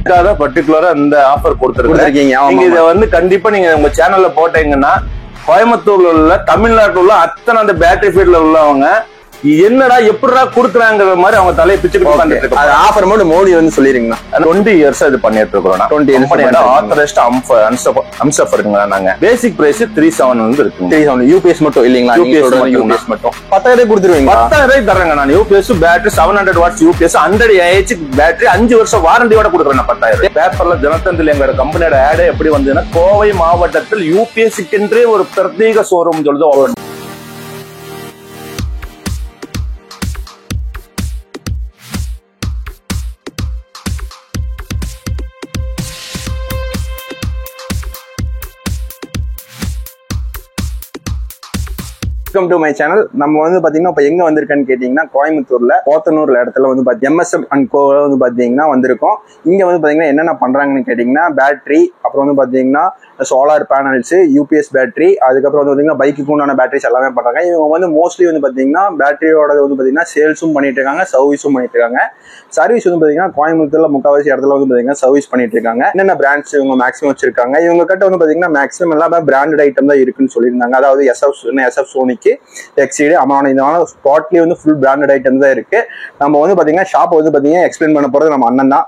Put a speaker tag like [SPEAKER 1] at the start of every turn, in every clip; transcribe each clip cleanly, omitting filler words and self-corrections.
[SPEAKER 1] பர்டிகுலரா இந்த ஆஃபர் கொடுத்துருக்கீங்க. நீங்க இதை வந்து கண்டிப்பா நீங்க உங்க சேனல்ல போட்டீங்கன்னா கோயம்புத்தூர்ல உள்ள தமிழ்நாட்டுல உள்ள அத்தனை அந்த பேட்டரி ஃபீல்ட்ல உள்ளவங்க என்னடா எப்படிடா குடுக்குறாங்கிற மாதிரி அவங்க தலையை பிச்சுக்கிட்டு உட்காந்துட்டு இருக்காங்க.
[SPEAKER 2] ஆஃபர் மட்டும் மோடி வந்து சொல்லிருங்கண்ணா.
[SPEAKER 1] 20 இயர்ஸ் இது பண்ணிட்டு இருக்கோம்.
[SPEAKER 2] 20 இயர்ஸ்
[SPEAKER 1] ஆத்தரைஸ்ட் அம்சப் இருக்குங்க. நாங்க பேசிக் பிரைஸ் 37 வந்து இருக்கு.
[SPEAKER 2] 37 யூபிஎஸ் மட்டும் இல்லீங்களா?
[SPEAKER 1] யூபிஎஸ் மட்டும்
[SPEAKER 2] 10,000 கொடுத்துருவீங்க.
[SPEAKER 1] 10,000 தரேங்க நான். UPS battery 700 watts UPS 100 AH battery 5 வருஷம் வாரண்டியோட கொடுக்குறேன். 10,000 பேப்பர்ல தினத்தந்தில் எங்களோட கம்பெனியோட ஆடே எப்படி வந்ததுன்னா கோவை மாவட்டத்தில் யூபிஎஸ்சிக்கென்றே ஒரு பிரத்யேக ஷோரூம் சொல்லுது.
[SPEAKER 2] Welcome to my channel. நம்ம வந்து பாத்தீங்கன்னா இப்ப எங்க வந்திருக்கேன்னு கேட்டீங்கன்னா கோயம்புத்தூர்ல போத்தனூர்ல இடத்துல வந்து MSM அண்ட் கோ வந்து பாத்தீங்கன்னா வந்திருக்கோம். இங்க வந்து பாத்தீங்கன்னா என்னென்ன பண்றாங்கன்னு கேட்டீங்கன்னா பேட்டரி, அப்புறம் வந்து பாத்தீங்கன்னா சோலார் பேனல்ஸ், யூபிஎஸ் பேட்டரி, அதுக்கப்புறம் வந்து பாத்தீங்கன்னா பைக்குக்கு உண்டான பேட்டரிஸ் எல்லாமே பண்றாங்க. இவங்க வந்து மோஸ்ட்லி வந்து பாத்தீங்கன்னா பேட்டரியோட வந்து பாத்தீங்கன்னா சேல்ஸும் பண்ணிட்டு இருக்காங்க, சர்வீஸும் பண்ணிட்டு இருக்காங்க. சர்வீஸ் வந்து பாத்தீங்கன்னா கோயம்புத்தூர்ல முக்காவாசி இடத்துல வந்து பாத்தீங்கன்னா சர்வீஸ் பண்ணிட்டு இருக்காங்க. என்னென்ன பிராண்ட்ஸ் இவங்க மேக்ஸிமம் வச்சிருக்காங்க, இவங்க கிட்ட வந்து பாத்தீங்கன்னா மேக்ஸிமம் எல்லாமே பிராண்டட் ஐட்டம் தான் இருக்குன்னு சொல்லியிருந்தாங்க. அதாவது எஸ்எஃப் சோனிக், எக்ஸீடு, அமான், இதனால ஸ்பாட்லயே வந்து ஃபுல் பிராண்டட் ஐட்டம் தான் இருக்கு. நம்ம வந்து பாத்தீங்கன்னா ஷாப் வந்து பாத்தீங்கன்னா எக்ஸ்பிளைன் பண்ண போறது நம்ம அண்ணன் தான்.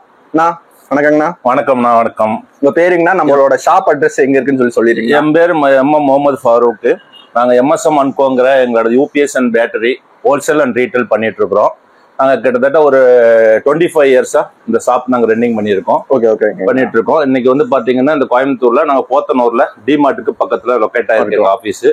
[SPEAKER 2] வணக்கங்கண்ணா.
[SPEAKER 1] வணக்கம்ண்ணா. வணக்கம்.
[SPEAKER 2] உங்க பேருங்கண்ணா, நம்மளோட ஷாப் அட்ரஸ் எங்க இருக்குன்னு சொல்லிருக்கீங்க.
[SPEAKER 1] என் பேர் முகமது ஃபாரூக். நாங்க MSM அண்ட் கோங்கிற எங்களோட UPS and battery wholesale and retail பண்ணிட்டு இருக்கிறோம். நாங்க கிட்டத்தட்ட ஒரு 25 இயர்ஸா இந்த ஷாப் நாங்க ரன்னிங் பண்ணிருக்கோம். பண்ணிட்டு இருக்கோம். இன்னைக்கு வந்து பாத்தீங்கன்னா இந்த கோயம்புத்தூர்ல நாங்க போத்தனூர்ல டிமார்ட்டுக்கு பக்கத்துல லொக்கேட் ஆயிருக்கோம் ஆபீஸ்.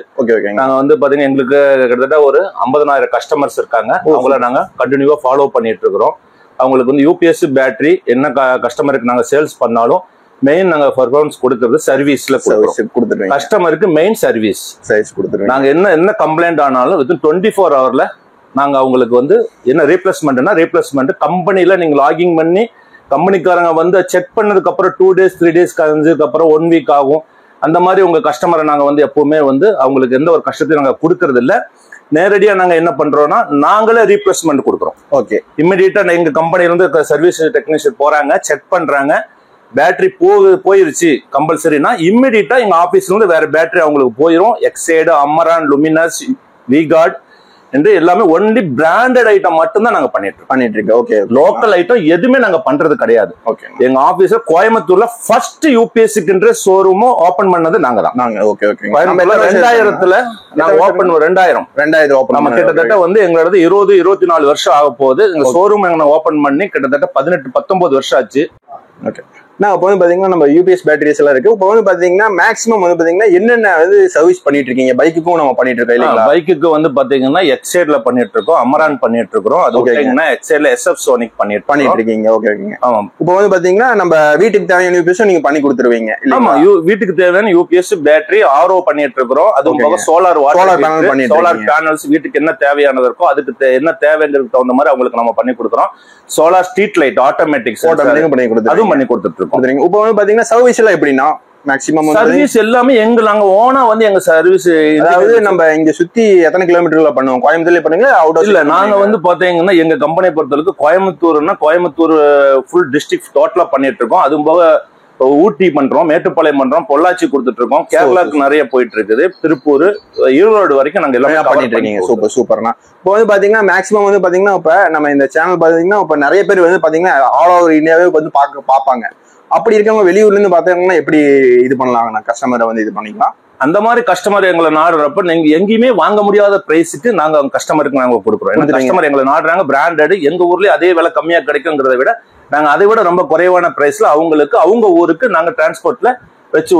[SPEAKER 2] நாங்க
[SPEAKER 1] வந்து பாத்தீங்கன்னா எங்களுக்கு கிட்டத்தட்ட ஒரு 50,000 கஸ்டமர்ஸ் இருக்காங்க. அவங்கள நாங்க கண்டினியூவா ஃபாலோ பண்ணிட்டு இருக்கிறோம். அவங்களுக்கு வந்து யூபிஎஸ் பேட்டரி என்ன கஸ்டமருக்கு நாங்க சேல்ஸ் பண்ணாலும் மெயின் நாங்க பர்ஃபார்மன்ஸ் கொடுக்கறது சர்வீஸ்ல கொடுத்துருவோம். கஸ்டமருக்கு மெயின் சர்வீஸ் கொடுத்துருவோம். நாங்க என்ன கம்ப்ளைண்ட் ஆனாலும் வித்தின் 24 ஹவர்ல நாங்க அவங்களுக்கு வந்து என்ன ரீப்ளேஸ்மெண்ட் கம்பெனில நீங்க லாகிங் பண்ணி கம்பெனிக்காரங்க வந்து செக் பண்ணதுக்கு அப்புறம் 2 days 3 days கழிஞ்சதுக்கு அப்புறம் 1 week ஆகும். அந்த மாதிரி உங்க கஸ்டமரை நாங்க வந்து எப்பவுமே வந்து அவங்களுக்கு எந்த ஒரு கஷ்டத்தையும் நாங்க கொடுக்கறது இல்ல. நேரடியா நாங்க என்ன பண்றோம்னா நாங்களே ரீப்ளேஸ்மெண்ட் கொடுக்குறோம்.
[SPEAKER 2] ஓகே,
[SPEAKER 1] இமிடியேட்டா எங்க கம்பெனில இருந்து சர்வீஸ் டெக்னீஷியன் போறாங்க, செக் பண்றாங்க, பேட்டரி போயிருச்சு கம்பல்சரினா இமிடியேட்டா எங்க ஆபீஸ்ல இருந்து வேற பேட்டரி அவங்களுக்கு போயிடும். எக்ஸைடு, அமரான், லுமினஸ், விகார்ட் என்று எல்லாமே ஒன்லி பிராண்டட் ஐட்டம் மட்டும் தான் நாங்க பண்ணிட்டு இருக்கோம். ஓகே, லோக்கல் ஐட்டம் எதுவுமே நாங்க பண்றது கிடையாது. ஓகே, எங்க ஆபீஸ்ல கோயம்புத்தூர்ல ஃபர்ஸ்ட் யூபிஎஸ்சிக்குன்ற ஷோரூமும் ஓபன் பண்ணது நாங்க தான். ஓகே, 2000ல நாங்க ஓபன் 2000 ஓபன். நம்ம கிட்டத்தட்ட வந்து எங்களோட 24 வருஷம் ஆக போகுது. எங்க ஷோரூம் எங்க ஓபன் பண்ணி கிட்டத்தட்ட 18-19 வருஷம் ஆச்சு.
[SPEAKER 2] ஓகே, நான் இப்போ வந்து பாத்தீங்கன்னா நம்ம யூபிஎஸ் பேட்டரிஸ் எல்லாம் இருக்கு. இப்போ வந்து பாத்தீங்கன்னா மேக்ஸிமம் வந்து பாத்தீங்கன்னா என்னென்ன வந்து சர்வீஸ் பண்ணிட்டு இருக்கீங்க? பைக்குக்கும் நம்ம பண்ணிட்டு இருக்கோம் இல்லைங்களா?
[SPEAKER 1] பைக்குக்கு வந்து பாத்தீங்கன்னா எக்ஸைட்ல பண்ணிட்டு இருக்கோம், அமரான் பண்ணிட்டு இருக்கிறோம். அது பாத்தீங்கன்னா எக்ஸைட்ல எஸ்எஃப் சோனிக் பண்ணிட்டு இருக்கீங்க. ஓகே, ஆமா. இப்போ வந்து பாத்தீங்கன்னா நம்ம வீட்டுக்கு தேவையான யூபிஎஸ் நீங்க பண்ணி கொடுத்துருவீங்க. ஆமா, வீட்டுக்கு தேவையான யூபிஎஸ் பேட்டரி ஆர்ஓ பண்ணிட்டு இருக்கிறோம். அது போக சோலார் பேனல்ஸ் வீட்டுக்கு என்ன தேவையானது இருக்கோ அதுக்கு என்ன தேவைங்கிறதுக்கு தகுந்த மாதிரி அவங்களுக்கு நம்ம பண்ணி கொடுக்குறோம். சோலார் ஸ்ட்ரீட் லைட் ஆட்டோமேட்டிக் அதுவும் பண்ணி கொடுத்துட்டு இருக்கோம்.
[SPEAKER 2] இப்போ வந்து பாத்தீங்கன்னா சர்வீஸ் எல்லாம் எப்படின்னா மேக்ஸிமம்
[SPEAKER 1] சர்வீஸ் எல்லாமே நாங்க ஓனா வந்து எங்க சர்வீஸ்,
[SPEAKER 2] அதாவது நம்ம இங்க சுத்தி எத்தனை கிலோமீட்டர்ல பண்ணுவோம்? கோயம்புத்தூர்ல பண்ணுங்க அவுட்
[SPEAKER 1] இல்ல? நாங்க வந்து பாத்தீங்கன்னா எங்க கம்பெனியை பொறுத்தவரைக்கும் கோயம்புத்தூர் ஃபுல் டிஸ்ட்ரிக்ட் டோட்டலா பண்ணிட்டு இருக்கோம். அதுவும் போக ஊட்டி பண்றோம், மேட்டுப்பாளையம் பண்றோம், பொள்ளாச்சி கொடுத்துட்டு இருக்கோம், கேரளாக்கு நிறைய போயிட்டு இருக்குது, திருப்பூர், ஈரோடு வரைக்கும் நாங்க எல்லாமே பண்ணிட்டு இருக்கீங்க.
[SPEAKER 2] சூப்பர்னா. இப்போ வந்து பாத்தீங்கன்னா மேக்ஸிமம் வந்து பாத்தீங்கன்னா இப்ப நம்ம இந்த சேனல் பாத்தீங்கன்னா இப்ப நிறைய பேர் வந்து பாத்தீங்கன்னா ஆல் ஓவர் இந்தியாவே வந்து பாப்பாங்க. அப்படி இருக்கவங்க வெளியூர்ல இருந்து பாத்தீங்கன்னா எப்படி இது பண்ணலாம்? கஸ்டமரை வந்து இது பண்ணிக்கலாம்.
[SPEAKER 1] அந்த மாதிரி கஸ்டமர் எங்களை நாடுறப்ப நீங்க எங்கேயுமே வாங்க முடியாத பிரைஸுக்கு நாங்க கஸ்டமருக்கு நாங்க கொடுக்குறோம். கஸ்டமர் எங்களை நாடுறாங்க, பிராண்டட் எங்க ஊர்லயே அதே விலை கம்மியா கிடைக்குங்கிறத விட நாங்க அதை விட ரொம்ப குறைவான பிரைஸ்ல அவங்களுக்கு அவங்க ஊருக்கு நாங்க டிரான்ஸ்போர்ட்ல வச்சு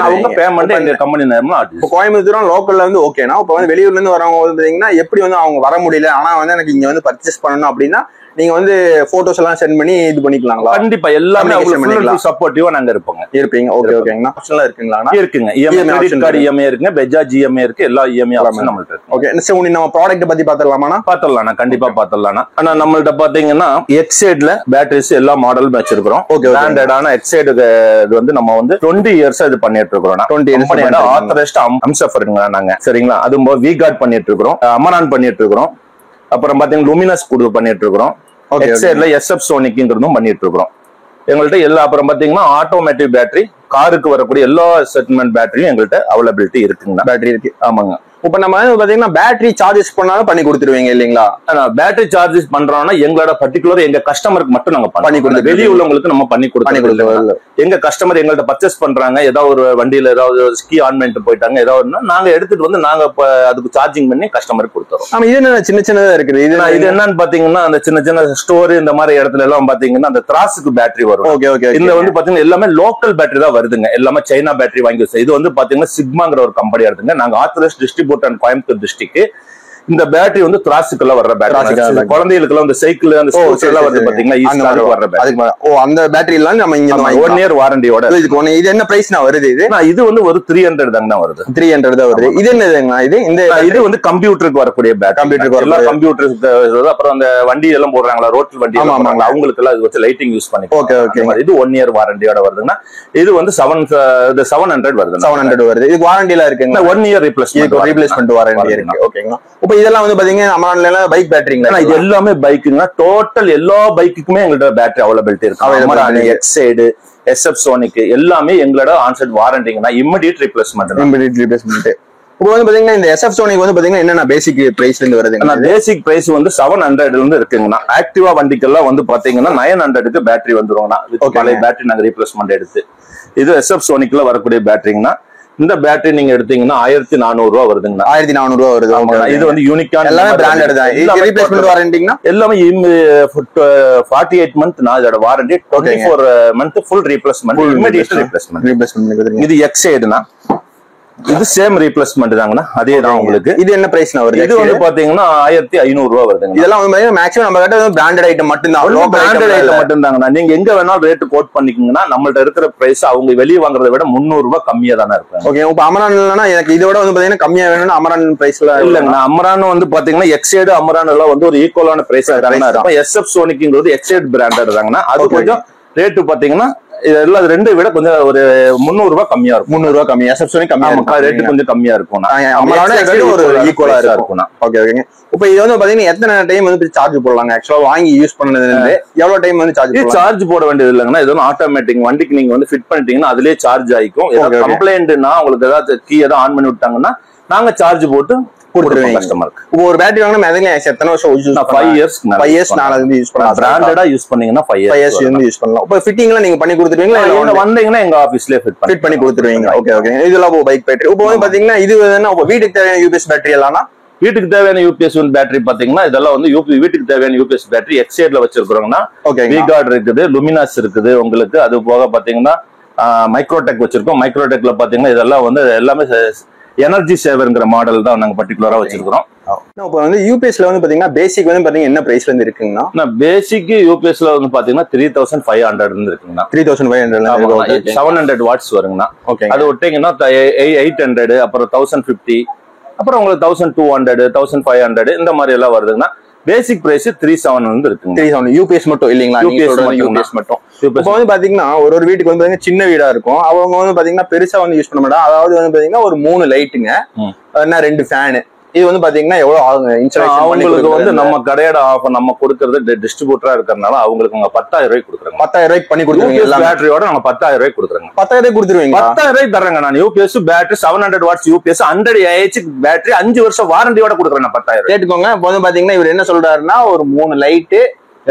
[SPEAKER 1] அவங்க பேமெண்ட் எங்க கம்பெனி நேரமா.
[SPEAKER 2] கோயம்புத்தூர் லோக்கல்ல வந்து ஓகேனா, இப்ப வந்து வெளியூர்ல இருந்து வரவங்க வந்து பாத்தீங்கன்னா எப்படி வந்து அவங்க வர முடியல, ஆனா வந்து எனக்கு இங்க வந்து பர்ச்சேஸ் பண்ணணும் அப்படின்னா நீங்க வந்து போட்டோஸ் எல்லாம் சென்ட் பண்ணி இது பண்ணிக்கலாங்களா?
[SPEAKER 1] கண்டிப்பா எல்லாமே சப்போர்ட்டிவா நாங்க இருப்பீங்க.
[SPEAKER 2] ஓகே, ஓகேங்களா. ஆப்ஷன்லாம் இருக்குங்களா?
[SPEAKER 1] இருக்குங்க. கிரெடிட் கார்டு இஎம்ஐ இருக்குங்க, பஜாஜ் இஎம்ஐ இருக்கு, எல்லா இஎம்ஐ ஆப்ஷன் நம்மள்ட்ட இருக்கு.
[SPEAKER 2] ஓகே, நம்ம ப்ராடக்ட் பத்தி பாத்துடலாமா?
[SPEAKER 1] பாத்துடலாம், கண்டிப்பா பாத்துடலாம். ஆனா நம்மள்ட்ட பாத்தீங்கன்னா எக்ஸைட்ல பேட்டரிஸ் எல்லா மாடலும் வச்சிருக்கிறோம். பிராண்டடான எக்ஸைடு வந்து நம்ம வந்து 20 இயர்ஸ் இது பண்ணிட்டு இருக்கிறோம். 20 இயர்ஸ் ஆத்தரைஸ்ட் அம்சப் இருக்குங்க நாங்க. சரிங்களா? அதுவும் போக விகார்ட் பண்ணிட்டு இருக்கிறோம், அமரான் பண்ணிட்டு இருக்கிறோம், அப்புறம் பாத்தீங்கன்னா லுமினஸ் பண்ணிட்டு இருக்கிறோம், எக்ஸைட்ல எஸ்எஃப் சோனிக்ங்கிறதும் பண்ணிட்டு இருக்கிறோம். எங்கள்கிட்ட எல்லா அப்புறம் பாத்தீங்கன்னா ஆட்டோமேட்டிக் பேட்டரி, காருக்கு வரக்கூடிய எல்லா செட்மெண்ட் பேட்டரியும் எங்கள்கிட்ட அவைலபிலிட்டி இருக்குங்க.
[SPEAKER 2] பேட்டரி இருக்கு.
[SPEAKER 1] ஆமாங்க.
[SPEAKER 2] இப்ப நம்ம பாத்தீங்கன்னா பேட்டரி சார்ஜஸ் பண்ணாலும் பண்ணி கொடுத்துருவீங்க இல்லீங்களா?
[SPEAKER 1] பேட்டரி சார்ஜஸ் பண்றோம்னா எங்களோட பர்டிகுலர் எங்க கஸ்டமருக்கு மட்டும் நாங்க பண்ணி கொடுத்து, வெளியே உள்ளவங்களுக்கு நம்ம பண்ணி கொடுத்து, எங்க கஸ்டமர் எங்கள்ட்ட பர்ச்சேஸ் பண்றாங்க, ஏதாவது ஒரு வண்டியில ஏதாவது ஸ்கீ ஆன் பண்ணிட்டு போயிட்டாங்க, ஏதாவது நாங்க எடுத்துட்டு வந்து நாங்க அதுக்கு சார்ஜிங் பண்ணி கஸ்டமருக்கு கொடுத்துறோம்.
[SPEAKER 2] ஆமா, இது என்ன சின்ன சின்னதா இருக்குது?
[SPEAKER 1] இது என்னன்னு பாத்தீங்கன்னா அந்த சின்ன சின்ன ஸ்டோர் இந்த மாதிரி இடத்துல எல்லாம் பாத்தீங்கன்னா அந்த திராசுக்கு பேட்டரி வரும்.
[SPEAKER 2] Okay okay.
[SPEAKER 1] இந்த வந்து பாத்தீங்கன்னா எல்லாமே லோக்கல் பேட்டரி தான் வருதுங்க. எல்லாமே சைனா பேட்டரி வாங்கி வச்சு. இது வந்து பாத்தீங்கன்னா சிக்மாங்கிற ஒரு கம்பெனி எடுத்துங்க. நாங்க authorised distributor and Coimbatore district. இந்த பேட்டரி வந்து திராசுக்குள்ள வர்ற பேட்டரி, குழந்தைகளுக்கு அந்த சைக்கிள் அந்த ஸ்போர்ட்ஸ் எல்லாம் வருது பாத்தீங்கன்னா ஈஸியா வர்ற பேட்டரி.
[SPEAKER 2] ஓ, அந்த பேட்டரி எல்லாம் நம்ம இங்க
[SPEAKER 1] 1 இயர் வாரண்டியோட.
[SPEAKER 2] இது என்ன பிரைஸ்னா வருது? இது
[SPEAKER 1] வந்து ஒரு 300 தான் வருது.
[SPEAKER 2] 300 தான் வருது. இது என்னதுங்க? இது வந்து
[SPEAKER 1] கம்ப்யூட்டருக்கு வரக்கூடிய பேட்டரி. கம்ப்யூட்டருக்கு கம்ப்யூட்டருக்கு அப்புறம் அந்த வண்டி எல்லாம் போடுறாங்களா, ரோட்டில் வண்டி அவங்களுக்கு எல்லாம் இது வச்சு லைட்டிங் யூஸ் பண்ணி.
[SPEAKER 2] Okay okay.
[SPEAKER 1] இது 1 இயர் வாரண்டியோட வருதுன்னா இது வந்து 700 வருது.
[SPEAKER 2] 700 வருது. இது வாரண்டில இருக்குங்க.
[SPEAKER 1] 1 இயர் ரீப்ளேஸ்மெண்ட்
[SPEAKER 2] வாரண்டி இருக்கு. ஓகேங்களா. இப்ப இதெல்லாம் வந்து பாத்தீங்கன்னா அமரான்ல பைக் பேட்டரிங்களா?
[SPEAKER 1] இது எல்லாமே பைக்குங்க. டோட்டல் எல்லா பைக்குக்குமே எங்கள்ட்ட பேட்டரி அவைலபிலிட்டி இருக்கு. அமரான், எக்ஸைடு, SF சோனிக் எல்லாமே எங்களோட ஆன்சைட் வாரண்டிங்கன்னா இமிடியேட் ரீப்ளேஸ்மெண்ட்.
[SPEAKER 2] இப்போ வந்து பாத்தீங்கன்னா இந்த SF சோனிக் வந்து பாத்தீங்கன்னா என்னென்ன பேசிக் பிரைஸ்ல இருந்து வருதுங்க?
[SPEAKER 1] பேசிக் பிரைஸ் வந்து 700 இருந்து இருக்குங்கண்ணா. ஆக்டிவா வண்டிக்கெல்லாம் வந்து பாத்தீங்கன்னா 900க்கு பேட்டரி வந்துருங்கண்ணா. பழைய பேட்டரி நாங்க ரீப்ளேஸ்மெண்ட் எடுத்து. இது SF சோனிக்ல வரக்கூடிய பேட்டரிங்கண்ணா. இந்த பேட்டரி நீங்க எடுத்தீங்கன்னா 1400 ரூபா வருதுங்கண்ணா.
[SPEAKER 2] 1400 ரூபா வருது.
[SPEAKER 1] இது வந்து யூனிக்கான
[SPEAKER 2] எல்லாமே பிராண்டட் தான். ரீப்ளேஸ்மெண்ட் வாரண்டிங்கனா எல்லாமே
[SPEAKER 1] 48 மந்த் நான் இதோட warranty, 24 month full replacement, immediate replacement. இது எக்ஸைடுனா இது சேம் ரீப்ளேஸ்மெண்ட் தாங்கண்ணா. அதே தான் உங்களுக்கு.
[SPEAKER 2] இது என்ன பிரைஸ்னா வருது?
[SPEAKER 1] இது வந்து பாத்தீங்கன்னா 1500 ரூபா வருதுங்க.
[SPEAKER 2] இதெல்லாம் வந்து மேக்ஸிமம் நம்ம கிட்ட பிராண்டட் ஐட்டம் மட்டும் தான்.
[SPEAKER 1] பிராண்டட் ஐட்டம் மட்டும் தாங்கண்ணா. நீங்க எங்க வேணாலும் ரேட் கோட் பண்ணிக்கீங்கன்னா நம்மள்ட்ட இருக்கிற பிரைஸ் அவங்க வெளியே வாங்குறதை விட 300 ரூபாய் கம்மியா தானே இருக்கும்.
[SPEAKER 2] ஓகே. இப்ப அமரான்லனா எனக்கு இதோட வந்து பாத்தீங்கன்னா கம்மியா வேணும்னா அமரான் பிரைஸ்ல
[SPEAKER 1] இல்லங்கண்ணா. அமரான் வந்து பாத்தீங்கன்னா எக்ஸைடு அமரான் எல்லாம் வந்து ஒரு ஈக்குவலான பிரைஸ் தாங்கண்ணா இருக்கும். SF சோனிக்ங்கிறது எக்ஸைடு branded தாங்கண்ணா. அது கொஞ்சம் ரேட்டு பாத்தீங்கன்னா இதெல்லாம் ரெண்டு விட கொஞ்சம் ஒரு 300 ரூபாய் கம்மியா இருக்கும்.
[SPEAKER 2] 300 ரூபாய் கம்மியா. SF சோனிக் கம்மியா,
[SPEAKER 1] ரேட் கொஞ்சம் கம்மியா இருக்கும்.
[SPEAKER 2] ஒரு ஈக்குவலா இருக்கும். Okay okay. இப்போ இது வந்து பாத்தீங்கன்னா எத்தனை டைம் வந்து சார்ஜ் போடலாங்க? ஆக்சுவலா வாங்கி யூஸ் பண்ணதுல இருந்து எவ்வளவு டைம் வந்து
[SPEAKER 1] சார்ஜ் போட வேண்டியது இல்லைங்கன்னா, இது வந்து ஆட்டோமேட்டிக் வண்டிக்கு நீங்க வந்து ஃபிட் பண்ணிட்டீங்கன்னா அதுலயே சார்ஜ் ஆயிக்கும். கம்ப்ளைண்ட்னா உங்களுக்கு ஏதாவது கீ ஏதாவது ஆன் பண்ணி விட்டாங்கன்னா நாங்க சார்ஜ் போட்டு கொடுத்துருவோம் கஸ்டமருக்கு.
[SPEAKER 2] இப்போ ஒரு பேட்டரி வாங்கினா எத்தனை வருஷம் யூஸ் பண்ணலாம்?
[SPEAKER 1] 5 இயர்ஸ்.
[SPEAKER 2] 5 இயர்ஸ் நாள இருந்து யூஸ் பண்ணலாம்.
[SPEAKER 1] பிராண்டடா யூஸ் பண்ணீங்கன்னா 5 இயர்ஸ்
[SPEAKER 2] வந்து யூஸ் பண்ணலாம். இப்போ ஃபிட்டிங்லாம் நீங்க பண்ணி கொடுத்துருவீங்களா?
[SPEAKER 1] இல்ல வந்தீங்கன்னா எங்க ஆபீஸ்லயே ஃபிட் பண்ணி கொடுத்துருவீங்க.
[SPEAKER 2] Okay okay. இதெல்லாம் பைக் பேட்டரி. இப்போ வந்து பாத்தீங்கன்னா இது என்ன வீட்டுக்கு தேவையான UPS பேட்டரி எல்லாம்னா
[SPEAKER 1] வீட்டுக்கு தேவையான UPS பேட்டரி பாத்தீங்கன்னா இதெல்லாம் வந்து வீட்டுக்கு தேவையான UPS பேட்டரி எக்ஸைட்ல வச்சிருக்கிறோம்னா V-Guard இருக்குது, லுமினாஸ் இருக்குது உங்களுக்கு. அது போக பாத்தீங்கன்னா மைக்ரோடெக் வச்சிருக்கோம். மைக்ரோடெக்ல பாத்தீங்கன்னா இதெல்லாம் வந்து எல்லாமே எனர்ஜி சேவர்ங்கிற மாடல் தான் நாங்க பர்டிகுலரா வச்சிருக்கிறோம்.
[SPEAKER 2] இப்போ வந்து UPSல வந்து பாத்தீங்கன்னா பேசிக் வந்து பாத்தீங்கன்னா என்ன பிரைஸ்ல இருந்து இருக்குங்கண்ணா?
[SPEAKER 1] பேசிக் UPSல வந்து பாத்தீங்கன்னா 3500 இருந்து இருக்குங்கண்ணா.
[SPEAKER 2] 3500
[SPEAKER 1] 700 வாட்ஸ் வருங்கண்ணா. அது விட்டீங்கன்னா 800, அப்புறம் 1050, அப்புறம் உங்களுக்கு 1200, 1500 இந்த மாதிரி எல்லாம் வருதுங்கன்னா பேசிக் பிரைஸ் 37 வந்து இருக்குங்க.
[SPEAKER 2] 37 UPS மட்டும் இல்லீங்களா? UPS மட்டும். இப்போ வந்து பாத்தீங்கன்னா ஒரு வீட்டுக்கு வந்து பாத்தீங்கன்னா சின்ன வீடா இருக்கும். அவங்க வந்து பாத்தீங்கன்னா பெருசா வந்து யூஸ் பண்ண மாட்டாங்க. அதாவது வந்து பாத்தீங்கன்னா ஒரு 3 லைட்டுங்க, 2 ஃபேனு. இது வந்து பாத்தீங்கன்னா எவ்வளவு ஆகுங்க இன்ஸ்டாலேஷன்?
[SPEAKER 1] அவங்களுக்கு வந்து நம்ம கடையோட ஆஃபர் நம்ம கொடுக்கறது டிஸ்ட்ரிபியூட்டரா இருக்கறனால அவங்களுக்கு நாங்க 10000 ரூபாய்க்கு கொடுக்குறோம்.
[SPEAKER 2] 10000 ரூபாய்க்கு பண்ணி கொடுத்துருவீங்க.
[SPEAKER 1] பேட்டரியோட நாங்க 10000 ரூபாய்க்கு கொடுக்குறோம்.
[SPEAKER 2] 10000 ரூபாய்க்கு கொடுத்துருவீங்க.
[SPEAKER 1] 10000 ரூபாய்க்கு தரேங்க நான். UPS battery 700 watts UPS 100 AH battery 5 வருஷம் வாரண்டியோட கொடுக்குறேன் நான் 10000.
[SPEAKER 2] கேட்டுக்கோங்க. இப்போ வந்து பாத்தீங்கன்னா இவர் என்ன சொல்றாருன்னா ஒரு 3 லைட்டு,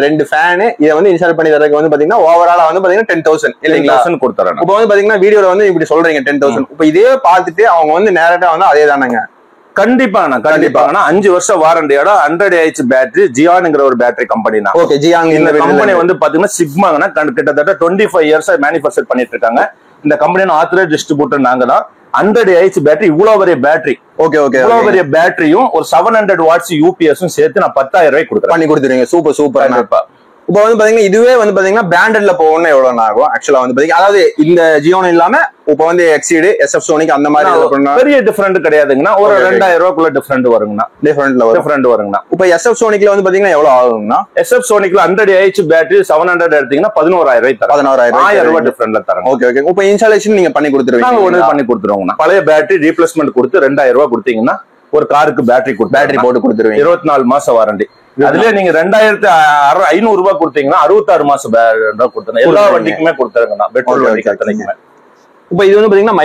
[SPEAKER 2] 2 ஃபேனு இதை வந்து இன்ஸ்டால் பண்ணி தரதுக்கு வந்து பாத்தீங்கன்னா ஓவராலா வந்து பாத்தீங்கன்னா 10,000 இல்லைங்களா?
[SPEAKER 1] கொடுத்துறேன்.
[SPEAKER 2] இப்போ வந்து பாத்தீங்கன்னா வீடியோல வந்து இப்படி சொல்றீங்க 10,000. இப்போ இதே பார்த்துட்டு அவங்க வந்து நேரட்டா வந்து அதே தானங்க?
[SPEAKER 1] கண்டிப்பாண்ணா. 5 வருஷம் வாரண்டியோட 100 AH பேட்டரி ஜியான்ங்கிற ஒரு பேட்டரி கம்பெனி தான்.
[SPEAKER 2] ஓகே. ஜியாங்
[SPEAKER 1] இந்த கம்பெனி வந்து பாத்தீங்கன்னா சிக்மாங்கன்னா கிட்டத்தட்ட 25 இயர்ஸா மேனுஃபேக்சர் பண்ணிட்டு இருக்காங்க. இந்த கம்பெனியோட ஆத்தரைஸ்ட் டிஸ்ட்ரிபியூட்டர் நாங்க தான். 100 AH பேட்டரி இவ்வளவு பெரிய பேட்டரி.
[SPEAKER 2] Okay okay.
[SPEAKER 1] இவ்வளவு பெரிய பேட்டரியும் ஒரு 700 வாட்ஸ் UPSும் சேர்த்து நான் 10000 ரூபாய்க்கு கொடுக்குறேன்.
[SPEAKER 2] பண்ணி கொடுத்துருவீங்க. Super super. இப்போ வந்து பாத்தீங்கன்னா இதுவே வந்து பாத்தீங்கன்னா பிராண்டட்ல போகணும்னா எவ்வளவு ஆகும்? ஆக்சுவலா வந்து பாத்தீங்கன்னா அதாவது இந்த ஜியோன் இல்லாம இப்போ வந்து எக்ஸைடு, SF சோனிக் அந்த மாதிரி
[SPEAKER 1] பெரிய டிஃபரெண்ட் கிடையாதுங்கன்னா ஒரு 2000 ரூபாய்க்குள்ள டிஃபரெண்ட் வருங்கண்ணா. டிஃபரெண்ட் வருங்கண்ணா.
[SPEAKER 2] இப்போ SF சோனிக்ல வந்து பாத்தீங்கன்னா எவ்வளவு ஆகுங்கண்ணா?
[SPEAKER 1] SF சோனிக்ல 100 AH பேட்டரி 700 எடுத்தீங்கன்னா 11000 ரூபாய் தரேன். 1000 ரூபாய் டிஃபரெண்ட்ல தரேன்.
[SPEAKER 2] Okay okay. இப்போ இன்ஸ்டாலேஷன் நீங்க பண்ணி கொடுத்துருவீங்க?
[SPEAKER 1] நாங்க ஒண்ணு பண்ணி கொடுத்துருவோங்கண்ணா. பழைய பேட்டரி ரீப்ளேஸ்மெண்ட் கொடுத்து 2000 ரூபாய் கொடுத்தீங்கன்னா ஒரு காருக்கு பேட்டரி
[SPEAKER 2] போட்டு கொடுத்துருவீங்க.
[SPEAKER 1] 24 மாசம் வாரண்டி. அதுல நீங்க 2500 ரூபாய் கொடுத்தீங்கன்னா 66 மாசம் கொடுத்துருங்க. எல்லா வண்டிக்குமே கொடுத்துருங்கண்ணா, பெட்ரோல் வண்டிக்கு அத்தனைக்குமே.
[SPEAKER 2] இப்போ இது வந்து பாத்தீங்கன்னா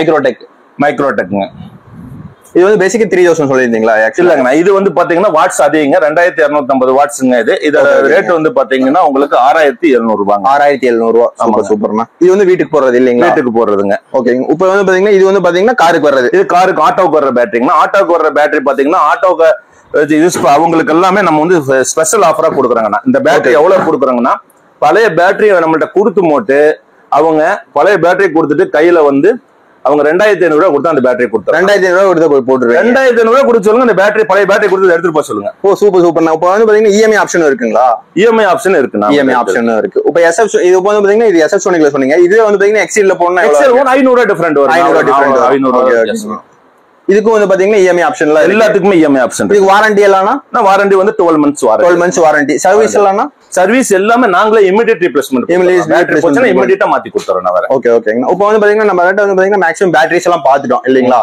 [SPEAKER 2] மைக்ரோடெக்குங்க. இது வந்து பேசிக்கா 3000 சொல்லியிருந்தீங்களா?
[SPEAKER 1] இல்லங்கண்ணா, இது வந்து பாத்தீங்கன்னா வாட்ஸ் அதிகங்க, 2250 வாட்ஸ்ங்க. இதோட ரேட் வந்து பாத்தீங்கன்னா உங்களுக்கு 6700 ரூபாய்.
[SPEAKER 2] 6700 ரூபாய். ஆமா, சூப்பர்ண்ணா. இது வந்து வீட்டுக்கு போறது இல்லைங்களா?
[SPEAKER 1] வீட்டுக்கு போறதுங்க.
[SPEAKER 2] ஓகேங்க. இப்போ வந்து பாத்தீங்கன்னா இது வந்து பாத்தீங்கன்னா காருக்கு வர்றது.
[SPEAKER 1] இது காருக்கு ஆட்டோக்கு வர்ற பேட்டரிங்கன்னா, ஆட்டோக்கு வர்ற பேட்டரி பாத்தீங்கன்னா ஆட்டோக்கு அவங்களுக்கு எல்லாமே நம்ம வந்து ஸ்பெஷல் ஆஃபரா கொடுக்குறாங்கண்ணா. இந்த பேட்டரி எவ்வளவு கொடுக்குறாங்கன்னா, பழைய பேட்டரி நம்மள்ட்ட கொடுத்து போட்டு அவங்க பழைய பேட்டரி கொடுத்துட்டு கையில வந்து அவங்க 2500 ரூபாய் கொடுத்தா அந்த பேட்டரி கொடுத்தாங்க.
[SPEAKER 2] 2500 ரூபாய் கொடுத்து போட்டுருவேன்.
[SPEAKER 1] 2500 ரூபாய் கொடுத்து சொல்லுங்க, அந்த பேட்டரி பழைய பேட்டரி கொடுத்து எடுத்துட்டு போக சொல்லுங்க.
[SPEAKER 2] ஓ, சூப்பர். இப்போ வந்து பாத்தீங்கன்னா இஎம்ஐ ஆப்ஷன் இருக்குங்களா?
[SPEAKER 1] இஎம்ஐ ஆப்ஷன் இருக்குண்ணா.
[SPEAKER 2] இஎம்ஐ ஆப்ஷன் இருக்கு. இப்போ எஸ்எஃப் இது வந்து பாத்தீங்கன்னா இது எஸ்எஃப் சோனிக்ல சொன்னீங்க. இது வந்து பாத்தீங்கன்னா எக்ஸில்ல போனா
[SPEAKER 1] எக்ஸல் 500 ரூபாய் டிஃபரண்ட் வரும். 500.
[SPEAKER 2] இதுக்கும் வந்து பாத்தீங்கன்னா இஎம்ஐ ஆப்ஷன்ல
[SPEAKER 1] எல்லாத்துக்குமே இஎம்ஐ ஆப்ஷன்.
[SPEAKER 2] இதுக்கு வாரண்டி எல்லாம்
[SPEAKER 1] வாரண்டி வந்து 12 months warranty.
[SPEAKER 2] 12 months warranty. Service எல்லாம்
[SPEAKER 1] சர்வீஸ் எல்லாமே நாங்களே இமிடியேட் ரீப்ளேஸ்மென்ட். பேட்டரி போச்சுனா இமிடியேட்டா மாத்தி கொடுத்துறோம் நான் வேற.
[SPEAKER 2] ஓகே. இப்போ வந்து பாத்தீங்கன்னா நம்ம கிட்ட வந்து பாத்தீங்கன்னா மேக்ஸிமம் பேட்டரிஸ் எல்லாம் பாத்துட்டோம் இல்லீங்களா?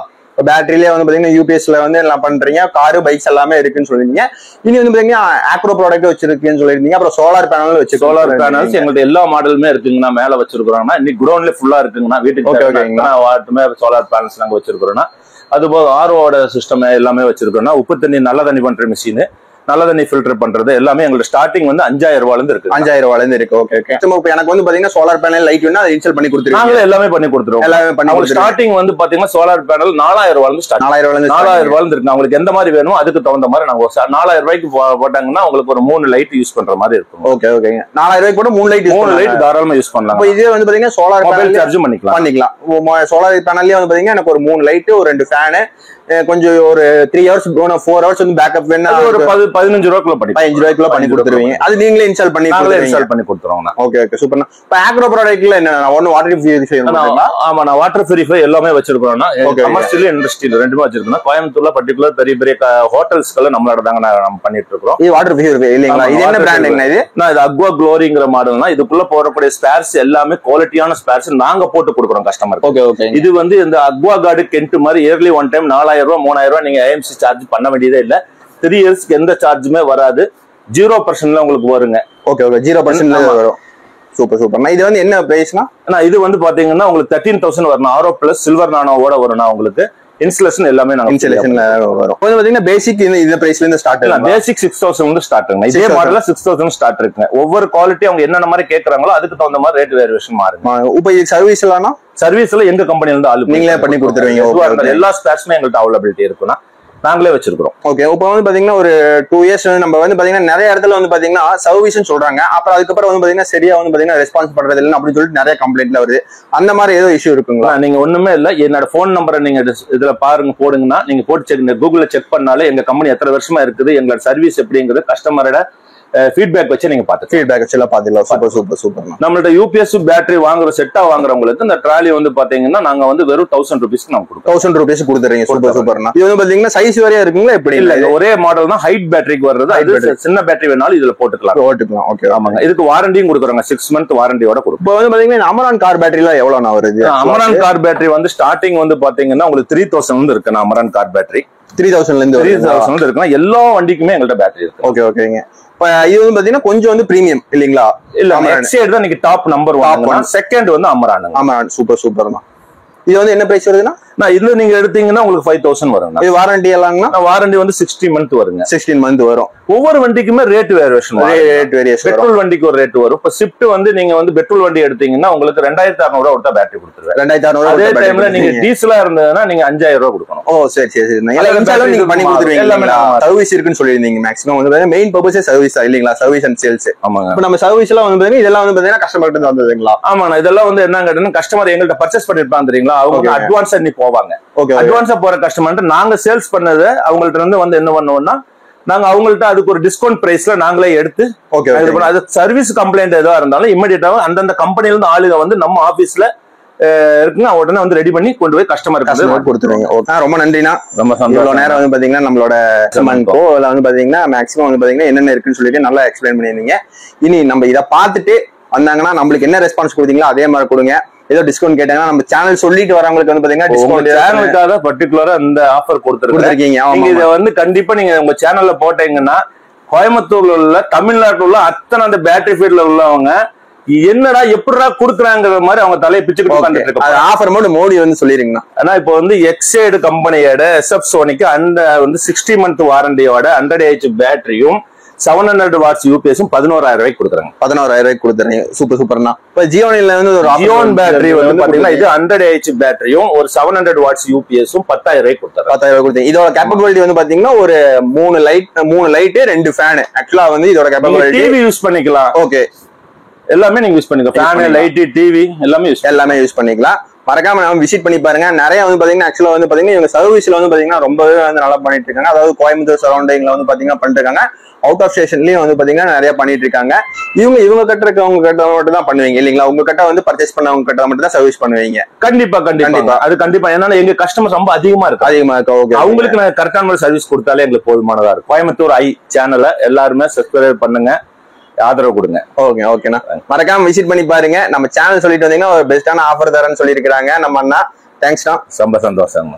[SPEAKER 2] பேட்டரியிலே வந்து பாத்தீங்கன்னா யூபிஎஸ்ல வந்து எல்லாம் பண்றீங்க, காரு பைக்ஸ் எல்லாமே இருக்குன்னு சொல்லிருந்தீங்க. இனி வந்து பாத்தீங்கன்னா ஆக்ரோ ப்ராடக்ட் வச்சிருக்கீங்கன்னு சொல்லிருந்தீங்க. அப்புறம் சோலார் பேனல் வச்சு
[SPEAKER 1] சோலார் பேனல்ஸ் எங்கள்ட்ட எல்லா மாடலுமே இருக்குங்கண்ணா. மேல வச்சிருக்கிறோம்னா இன்னைக்கு குடோன்ல ஃபுல்லா இருக்குங்கண்ணா. வீட்டுக்கு வாட்டுமே சோலார் பேனல்ஸ் நாங்க வச்சிருக்கிறோம்னா. அது போக ஆர்ஓட சிஸ்டம் எல்லாமே வச்சிருக்கோம்னா. உப்பு தண்ணி நல்ல தண்ணி பண்ற மிஷின், நல்ல தண்ணி ஃபில்டர் பண்றது எல்லாமே எங்களுக்கு ஸ்டார்டிங் வந்து 5000 ரூபாயில இருந்து இருக்கு.
[SPEAKER 2] 5000 ரூபாயில இருந்து இருக்கு. ஓகே. இப்போ எனக்கு வந்து பாத்தீங்கன்னா சோலார் பேனல் லைட் வேணா அதை இன்ஸ்டால் பண்ணி கொடுத்துருவோம்.
[SPEAKER 1] நாங்களே எல்லாமே பண்ணி கொடுத்துருவோம்.
[SPEAKER 2] எல்லாமே பண்ணி கொடுத்துருவோம்.
[SPEAKER 1] ஸ்டார்டிங் வந்து பாத்தீங்கன்னா சோலார் பேனல் 4000 ரூபாயில இருந்து ஸ்டார்ட். 4000 ரூபாயில இருக்கு. உங்களுக்கு எந்த மாதிரி வேணும் அதுக்கு தகுந்த மாதிரி நாங்க 4000 ரூபாய்க்கு போட்டாங்கன்னா உங்களுக்கு ஒரு 3 லைட் யூஸ் பண்ற மாதிரி இருக்கும்.
[SPEAKER 2] ஓகே. 4000 ரூபாய்க்கு கூட 3 லைட்
[SPEAKER 1] தாராளமா யூஸ் பண்ணலாம்.
[SPEAKER 2] இப்போ இதே வந்து பாத்தீங்கன்னா சோலார்
[SPEAKER 1] மொபைல் சார்ஜ் பண்ணிக்கலாம்.
[SPEAKER 2] சோலார் பேனல்லே வந்து பாத்தீங்கன்னா எனக்கு ஒரு 3 லைட், ஒரு 2 ஃபேன், கொஞ்சம் ஒரு 3 hours 4 hours வந்து பேக்கப் வேணா
[SPEAKER 1] ஒரு 15 ரூபாய்க்குள்ள
[SPEAKER 2] 15 ரூபாய்க்குள்ள பண்ணி கொடுத்துருவீங்க. அது நீங்களே இன்ஸ்டால் பண்ணி
[SPEAKER 1] கொடுத்துருவோம்.
[SPEAKER 2] ஓகே. சூப்பர். இப்போ ஆக்ரோ ப்ராடக்ட்ல என்ன ஒன்னு வாட்டர் பியூரிஃபை?
[SPEAKER 1] ஆமா, நான் வாட்டர் பியூரிஃபை எல்லாமே வச்சிருக்கோம்னா. கமர்ஷியல் இண்டஸ்ட்ரியல் ரெண்டுமே வச்சிருக்கோம். கோயம்புத்தூர்ல பர்టిక్యులர் பெரிய ஹோட்டல்ஸ்ல நம்மளோட தாங்க நம்ம பண்ணிட்டு இருக்கோம்.
[SPEAKER 2] இது வாட்டர் பியூரிஃபை இல்லீங்களா? இது என்ன பிராண்ட்ங்க?
[SPEAKER 1] இது அக்வா க்ளோரிங்கிற மாடல்னா இதுக்குள்ள போறக்கூடிய ஸ்பேர்ஸ் எல்லாமே குவாலிட்டியான ஸ்பேர்ஸ் நாங்க போட்டு கொடுக்குறோம் கஸ்டமருக்கு.
[SPEAKER 2] ஓகே.
[SPEAKER 1] இது வந்து இந்த அக்வா கார்டு கென்ட் மாதிரி இயர்லி ஒன் டைம் 4000 ரூபாய் 3000 ரூபாய் நீங்க ஏஎம்சி சார்ஜ் பண்ண வேண்டியதே இல்ல. 3 இயர்ஸ்க்கு எந்த சார்ஜுமே வராது. 0% உங்களுக்கு வருங்க.
[SPEAKER 2] ஓகே. 0% வரும். சூப்பர். இது வந்து என்ன பிரைஸ்னா?
[SPEAKER 1] இது வந்து பாத்தீங்கன்னா உங்களுக்கு 13000 வரணும். ஆரோ பிளஸ் சில்வர் நானோவோட வரும்னா உங்களுக்கு இன்ஸ்டலேஷன் எல்லாமே நாங்க
[SPEAKER 2] இன்ஸ்டலேஷன்ல வரும். வந்து பாத்தீங்கன்னா பேசிக் இந்த பிரைஸ்ல இருந்து ஸ்டார்ட் இல்ல.
[SPEAKER 1] பேசிக் 6000 வந்து ஸ்டார்ட்ங்க. இதே மாடல்ல 6000 ஸ்டார்ட் இருக்குங்க. ஒவ்வொரு குவாலிட்டி அவங்க என்னென்ன மாதிரி கேக்குறாங்களோ அதுக்கு தகுந்த மாதிரி ரேட் வேரியேஷன் மாறுங்க.
[SPEAKER 2] இப்போ இது சர்வீஸ்ல
[SPEAKER 1] எங்க கம்பெனில இருந்து ஆளு
[SPEAKER 2] நீங்களே பண்ணி கொடுத்துருவீங்க.
[SPEAKER 1] எல்லா ஸ்பேர்ஸுமே எங்கள்ட்ட அவைலபிலிட்டி இருக்குன்னா நாங்களே வச்சிருக்கோம்.
[SPEAKER 2] ஓகே. இப்போ வந்து பாத்தீங்கன்னா ஒரு 2 years நம்ம வந்து பாத்தீங்கன்னா நிறைய இடத்துல வந்து பாத்தீங்கன்னா சர்வீஸ் சொல்றாங்க. அப்புறம் அதுக்கப்புறம் வந்து பாத்தீங்கன்னா சரியா வந்து பாத்தீங்கன்னா ரெஸ்பான்ஸ் பண்றது இல்லைன்னு அப்படின்னு சொல்லிட்டு நிறைய கம்ப்ளைண்ட்ல வருது. அந்த மாதிரி ஏதோ இஷ்யூ இருக்குங்களா?
[SPEAKER 1] நீங்க ஒண்ணுமே இல்ல, என்னோட போன் நம்பரை நீங்க இதுல பாருங்க, போடுங்கன்னா நீங்க போட்டு கூகுள்ல செக் பண்ணாலே எங்க கம்பெனி எத்தனை வருஷமா இருக்குது, எங்களோட சர்வீஸ் எப்படிங்கிறது கஸ்டமரோட ஃபீட்பேக் வச்சு நீங்க
[SPEAKER 2] பாத்துக்கலாம். சூப்பர்.
[SPEAKER 1] நம்மள்ட்ட யூபிஎஸ் பேட்டரி வாங்குற செட்டா வாங்குறவங்களுக்கு இந்த ட்ராலி வந்து பாத்தீங்கன்னா நாங்க வந்து வெறும் 1000 ரூபீஸ்க்கு நம்ம கொடுப்போம்.
[SPEAKER 2] 1000 ரூபீஸ் கொடுத்துறீங்க. சூப்பர்னா இது வந்து பாத்தீங்கன்னா சைஸ் வரையா இருக்குங்களா? எப்படி
[SPEAKER 1] இல்ல, ஒரே மாடல் தான். ஹைட் பேட்டரிக்கு வர்றது. அது சின்ன பேட்டரி வேணாலும் இதுல போட்டுக்கலாம்.
[SPEAKER 2] ஓகே.
[SPEAKER 1] ஆமாங்க. இதுக்கு வாரண்டியும் கொடுக்குறாங்க. 6 month வாரண்டியோட கொடுப்போம்.
[SPEAKER 2] இப்போ வந்து பாத்தீங்கன்னா அமரான் கார் பேட்டரிலாம் எவ்வளவு வருது?
[SPEAKER 1] அமரான் கார் பேட்டரி வந்து ஸ்டார்டிங் வந்து பாத்தீங்கன்னா உங்களுக்கு 3000 வந்து இருக்கு. அமரான் கார் பேட்டரி
[SPEAKER 2] 3000
[SPEAKER 1] இருந்து இருக்குன்னா எல்லா வண்டிக்குமே எங்கள்ட்ட பேட்டரி இருக்கு.
[SPEAKER 2] ஓகேங்க. இது வந்து பாத்தீங்கன்னா கொஞ்சம் வந்து பிரீமியம் இல்லீங்களா?
[SPEAKER 1] இல்ல, எக்ஸைட் தான் நீங்க டாப் நம்பர் 1. செகண்ட் வந்து அமரான்.
[SPEAKER 2] சூப்பர் தான். இது வந்து என்ன பிரைஸ் வருதுன்னா?
[SPEAKER 1] இதுல நீங்க எடுத்தீங்கன்னா உங்களுக்கு 5000 வரும்.
[SPEAKER 2] இது வாரண்டி எல்லாம்னா?
[SPEAKER 1] வாரண்டி வந்து 16 month வருங்க.
[SPEAKER 2] 16 month வரும்.
[SPEAKER 1] ஒவ்வொரு வண்டிக்குமே ரேட் வேரியேஷன். பெட்ரோல் வண்டிக்கு ஒரு ரேட் வரும். இப்ப ஷிஃப்ட் வந்து நீங்க வந்து பெட்ரோல் வண்டி எடுத்தீங்கன்னா உங்களுக்கு 2600 ரூபாய் கொடுத்தா பேட்டரி கொடுத்துருவேன்.
[SPEAKER 2] 2600.
[SPEAKER 1] அதே டைம்ல நீங்க டீசலா இருந்ததுன்னா நீங்க 5000 ரூபாய் கொடுக்கணும்.
[SPEAKER 2] ஓ, சரி. நீங்க பண்ணி கொடுத்துருவீங்க. சர்வீஸ் இருக்குன்னு சொல்லியிருந்தீங்க. மேக்ஸிமம் வந்து மெயின் பர்பஸே சர்வீஸ் இல்லீங்களா? Service and sales.
[SPEAKER 1] ஆமாங்க.
[SPEAKER 2] இப்ப நம்ம சர்வீஸ் எல்லாம் வந்து இதெல்லாம் வந்து பாத்தீங்கன்னா கஸ்டமர் கிட்ட வந்ததுங்களா?
[SPEAKER 1] ஆமாண்ணா. இதெல்லாம் வந்து என்ன கேட்டீங்கன்னா கஸ்டமர் எங்கள்கிட்ட பர்ச்சேஸ் பண்ணிருப்பாங்க தெரியுங்களா? அவங்க அட்வான்ஸா நீ போவாங்க. அட்வான்ஸா போற கஸ்டமர் நாங்க சேல்ஸ் பண்ணது அவங்கள்ட்ட இருந்து வந்து என்ன பண்ணுவோம்னா நாங்க அவங்கள்ட்ட அதுக்கு ஒரு டிஸ்கவுண்ட் பிரைஸ்ல நாங்களே எடுத்து அது சர்வீஸ் கம்ப்ளைண்ட் ஏதோ இருந்தாலும் இமிடியேட்டாவும் அந்தந்த கம்பெனில இருந்து ஆளுங்க வந்து நம்ம ஆபீஸ்ல இருக்குங்க உடனே வந்து ரெடி பண்ணி கொண்டு போய் கஸ்டமருக்கு கொடுத்துருவீங்க.
[SPEAKER 2] ரொம்ப நன்றினா. ரொம்ப இவ்வளவு நேரம் வந்து பாத்தீங்கன்னா நம்மளோட வந்து பாத்தீங்கன்னா மேக்ஸிமம் வந்து பாத்தீங்கன்னா என்னென்ன இருக்குன்னு சொல்லிட்டு நல்லா எக்ஸ்பிளைன் பண்ணிருந்தீங்க. இனி நம்ம இதை பார்த்துட்டு வந்தாங்கன்னா நம்மளுக்கு என்ன ரெஸ்பான்ஸ் கொடுத்தீங்களோ அதே மாதிரி கொடுங்க. ஏதோ டிஸ்கவுண்ட் கேட்டாங்கன்னா நம்ம சேனல் சொல்லிட்டு வரவங்களுக்கு வந்து பாத்தீங்கன்னா டிஸ்கவுண்ட்
[SPEAKER 1] சேனலுக்காக பர்டிகுலரா இந்த ஆஃபர் கொடுத்துருக்கீங்க. நீங்க இதை வந்து கண்டிப்பா நீங்க உங்க சேனல்ல போட்டீங்கன்னா கோயம்புத்தூர்ல உள்ள தமிழ்நாட்டுல உள்ள அத்தனை அந்த பேட்டரி ஃபீல்ட்ல உள்ளவங்க என்னடா எப்படிடா குடுக்குறாங்கிற மாதிரி அவங்க தலையை பிச்சுக்கிட்டு உட்காந்துட்டு இருக்காங்க.
[SPEAKER 2] ஆஃபர் மட்டும் மோடி வந்து சொல்லிருங்கண்ணா.
[SPEAKER 1] ஆனா இப்போ வந்து எக்ஸைடு கம்பெனியோட எஸ்எஃப் சோனிக்கு அந்த வந்து 60 மந்த் வாரண்டியோட 100 பேட்டரியும் 700 வாட்ஸ் யூபிஎஸும் 11,000 ரூபாய்க்கு கொடுக்குறாங்க.
[SPEAKER 2] 11,000 ரூபாய்க்கு கொடுத்துறீங்க. சூப்பர் சூப்பர்னா. இப்ப ஜியோனில வந்து ஒரு
[SPEAKER 1] ஜியோன் பேட்டரி வந்து பாத்தீங்கன்னா இது 100 பேட்டரியும் ஒரு 700 வாட்ஸ் யூபிஎஸும் 10,000 ரூபாய்க்கு கொடுத்தாரு.
[SPEAKER 2] 10,000 கொடுத்தீங்க. இதோட கேப்பபிலிட்டி வந்து பாத்தீங்கன்னா ஒரு 3 லைட் 2 ஃபேன். ஆக்சுவலா வந்து இதோட கேப்பபிலிட்டி
[SPEAKER 1] டிவி யூஸ் பண்ணிக்கலாம்.
[SPEAKER 2] ஓகே,
[SPEAKER 1] எல்லாமே நீங்க யூஸ் பண்ணிக்கலாம். ஃபேன், லைட், டிவி எல்லாமே யூஸ் பண்ணிக்கலாம்.
[SPEAKER 2] மறக்காம நம்ம விசிட் பண்ணி பாருங்க. நிறைய வந்து பாத்தீங்கன்னா ஆக்சுவலா வந்து பாத்தீங்கன்னா இவங்க சர்வீஸ்ல வந்து பாத்தீங்கன்னா ரொம்பவே வந்து நல்லா பண்ணிட்டு இருக்காங்க. அதாவது கோயம்புத்தூர் சரௌண்டிங்ல வந்து பாத்தீங்கன்னா பண்ணிட்டு இருக்காங்க. அவுட் ஆஃப் ஸ்டேஷன்லயும் வந்து பாத்தீங்கன்னா நிறைய பண்ணிட்டு இருக்காங்க. இவங்க கட்டுறவங்க கட்ட மட்டும் தான் பண்ணுவீங்க இல்லீங்களா? உங்க கட்ட வந்து பர்ச்சேஸ் பண்ணவங்க கட்ட மட்டும் தான் சர்வீஸ் பண்ணுவீங்க.
[SPEAKER 1] கண்டிப்பா. அது கண்டிப்பா. ஏன்னா எங்க கஸ்டமர்ஸ் ரொம்ப அதிகமா இருக்கு.
[SPEAKER 2] ஓகே,
[SPEAKER 1] அவங்களுக்கு நான் கரெக்டான சர்வீஸ் கொடுத்தாலே எங்களுக்கு போதுமானதா இருக்கும். கோயம்புத்தூர் ஐ சேனலை எல்லாருமே சப்ஸ்கிரைப் பண்ணுங்க, ஆதரவு கொடுங்க.
[SPEAKER 2] ஓகேண்ணா. மறக்காம விசிட் பண்ணி பாருங்க. நம்ம சேனல் சொல்லிட்டு வந்தீங்கன்னா ஒரு பெஸ்டான ஆஃபர் தரேன்னு சொல்லியிருக்காங்க நம்ம அண்ணா. தேங்க்ஸ்ண்ணா.
[SPEAKER 1] ரொம்ப சந்தோஷம்.